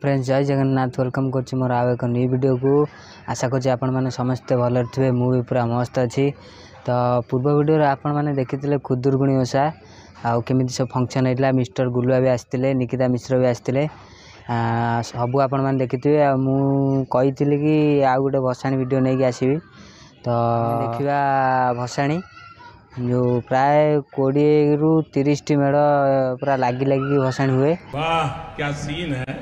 Friends जय Jagannath welcome कर मोर आउ एक न्यू वीडियो को आशा कर आपण मैंने समस्ते भल थे मुझे पूरा मस्त अच्छी। तो पूर्व वीडियो आपण मैंने देखी खुदुरकुणी ओषा आउ केमी सब फंक्शन होता मिस्टर गुलुआ भी आसते निकिता मिश्र भी आसते सबू आपण मैंने देखी मुझी कि आउ गोटे भसाणी वीडियो नहीं आसबि। तो देखा भसाणी जो प्राय 20 ରୁ 30 टी मेढ़ पूरा लगी लगी भसाणी हुए। वाह क्या सीन है,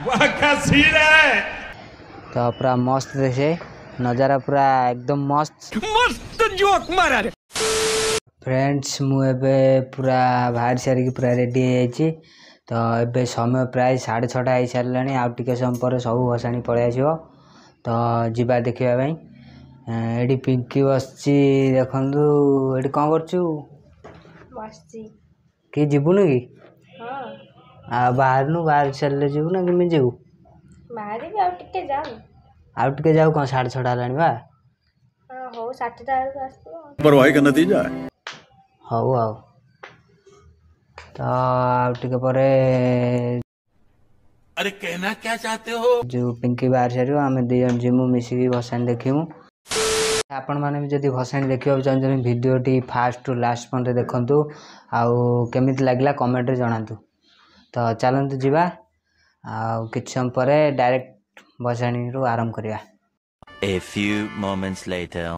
वाह क्या सीन है। तो पूरा मस्त देखे नजारा पूरा एकदम मस्त मस्त जोक मारा रे। फ्रेंड्स मुझे पूरा बाहर सारी पूरा रेडी है। तो ये समय प्राय 6:30 हो सारे आउ टे समय पर सब भसाणी पलि आसो। तो जीवा देखापी ये पिंकी बस देखु ये कौन कर जीवनु कि बाहर चल जीवु ना कि जीवु आउ टे जाऊ कौन 6:30 है बा परवाही का नतीजा हऊ आउ तो आउ टे पर अरे कहना क्या चाहते हो। जो पिंकी बाहर सारू आम दी जन जीमु मिसिकी भसाणी देखीमु। आपण मैंने भी जब भसाणी देखा चाहते भिडियोटी फास्ट टू लास्ट पर्यंत देखु आउ केमी लगला कमेंट जनातु। तो चलतु जीवा आउ किछ समय पर डायरेक्ट भसाणी रू आरंभ करिया। A few moments later.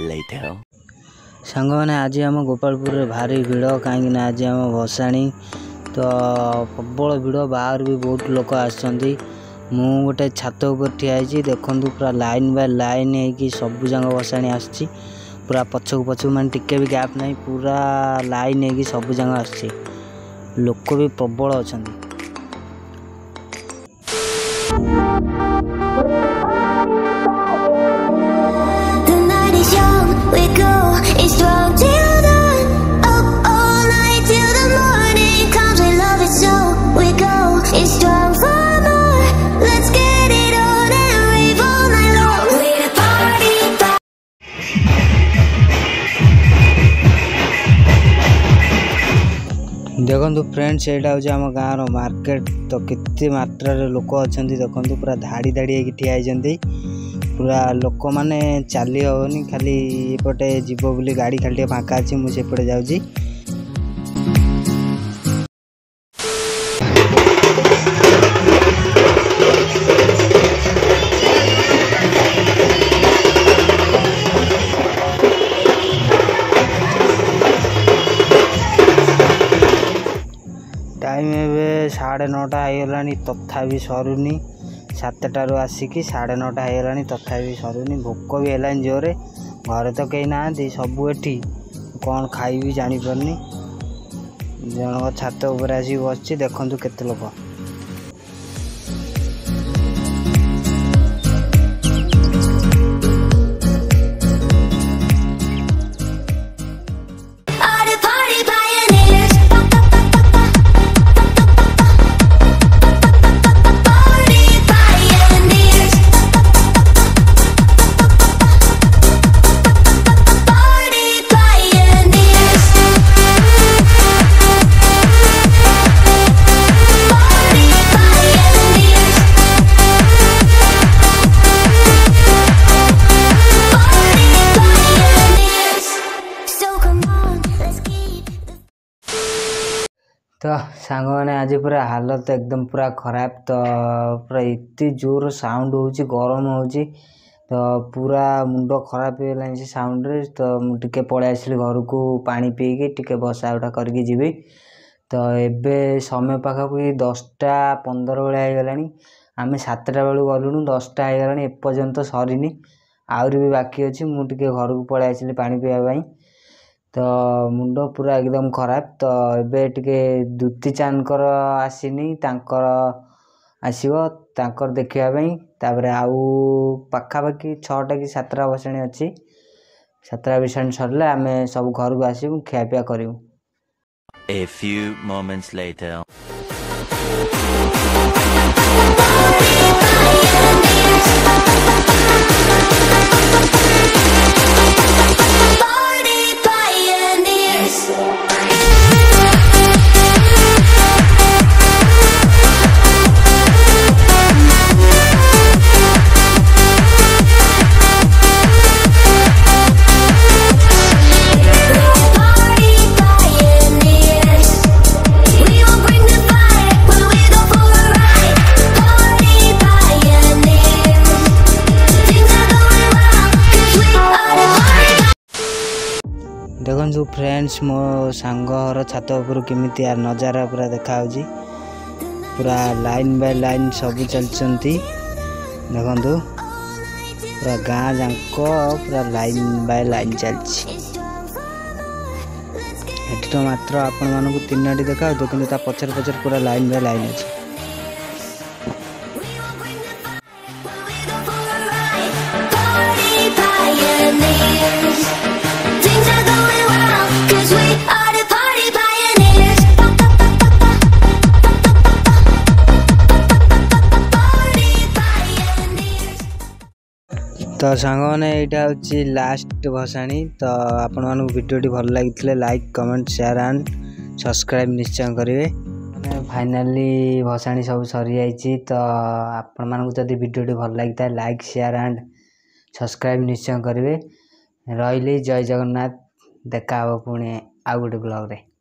Later. सांग मैंने आज आम गोपालपुर भारी भिड़ कहीं आज आम भसाणी तो प्रबल भिड़ बाहर भी बहुत लोग आसुँच। मु गोटे छात उपर ठिया देखु पूरा लाइन बाय लाइन हो सबू जंग भसाणी आसुँच पूरा पछक पछक मान टिके भी गैप नहीं पूरा लाइन हो सबू जंग आस लोक भी प्रबल अच्छा। देखो फ्रेंड्स यहाँ हूँ आम गाँव मार्केट तो कितनी मात्रा लोक अच्छा देखो पूरा धाड़ी धाड़ी ठिया पूरा लोक मैंने चली हेनी खाली एपटे जीव बोली गाड़ी खाली फाँका अच्छी मुझे जाऊँगी। टाइम ए 9:30 होगला तथा सरुनी 7टारू आसिकी 9:30 होगला तथा सरुनी भोक भी है जोरे घर तो कहीं ना सबू एटी कौन खाई जापारनी जन छात उपर आसिक बस देखु केते लोग। तो सांग मैंने आज पूरा हालत एकदम पूरा खराब। तो पूरा इतनी जोर साउंड हो गरम हो तो पूरा मुंड खराब होगा से साउंड रे। तो मुझे पलि आसली घर को पानी पीकी टिके बसा उठा करके जीवी। तो एबे समय पाखापाखि 10टा 15 बेला ହେଇଗଲାଣି। ଆମେ 7ଟା ବେଳୁ ଗଲୁଣୁ 10ଟା ହେଇଗଲାଣି ଏପର୍ଯ୍ୟନ୍ତ ସରିନି, ଆହୁରି ବି ବାକି ଅଛି। ମୁଁ ଟିକେ ଘରକୁ ପଳେଇ ଆସିଲି ପାଣି ପିଇବା ପାଇଁ। ତ ମୁଣ୍ଡ ପୁରା ଏକଦମ ଖରାପ। ତ ଏବେ ଟିକେ ଦୁତି ଚାନ୍ଦଙ୍କର ଆସିନି, ତାଙ୍କର ଆସିବ, ତାଙ୍କର ଦେଖିବା ପାଇଁ। ତାପରେ ଆଉ ପାଖାପାଖି 6ଟା କି 7ଟା ଭସାଣି ଅଛି। 7ଟା ଭସାଣି ସରିଲେ ଆମେ ସବୁ ଘରକୁ ଆସିବୁ, ଖିଆପିଆ କରିବୁ। A few moments later. देखु फ्रेंड्स, मो सांग घर छात उपर केमिति नजारा पूरा देखा पूरा लाइन बाय लाइन सब चलती। देखु पूरा गाँ जाक पूरा लाइन बाय लाइन चलती। तो मात्र आपण मानक 3टी देखा कि पचर पचर पूरा लाइन बाय लाइन अच्छे। तो सांग मैंने यहाँ हूँ लास्ट भसाणी। तो आपण मानक वीडियोटी भल लगी like comment share and subscribe निश्चय करेंगे। फाइनाली भसाणी सब सरी जाइए। तो आपण मानक जदि वीडियोटी भल लगी था लाइक शेयर एंड सब्सक्राइब निश्चय करेंगे। रही जय जगन्नाथ। देखा पुणी आउ गोटे ब्लॉग रे।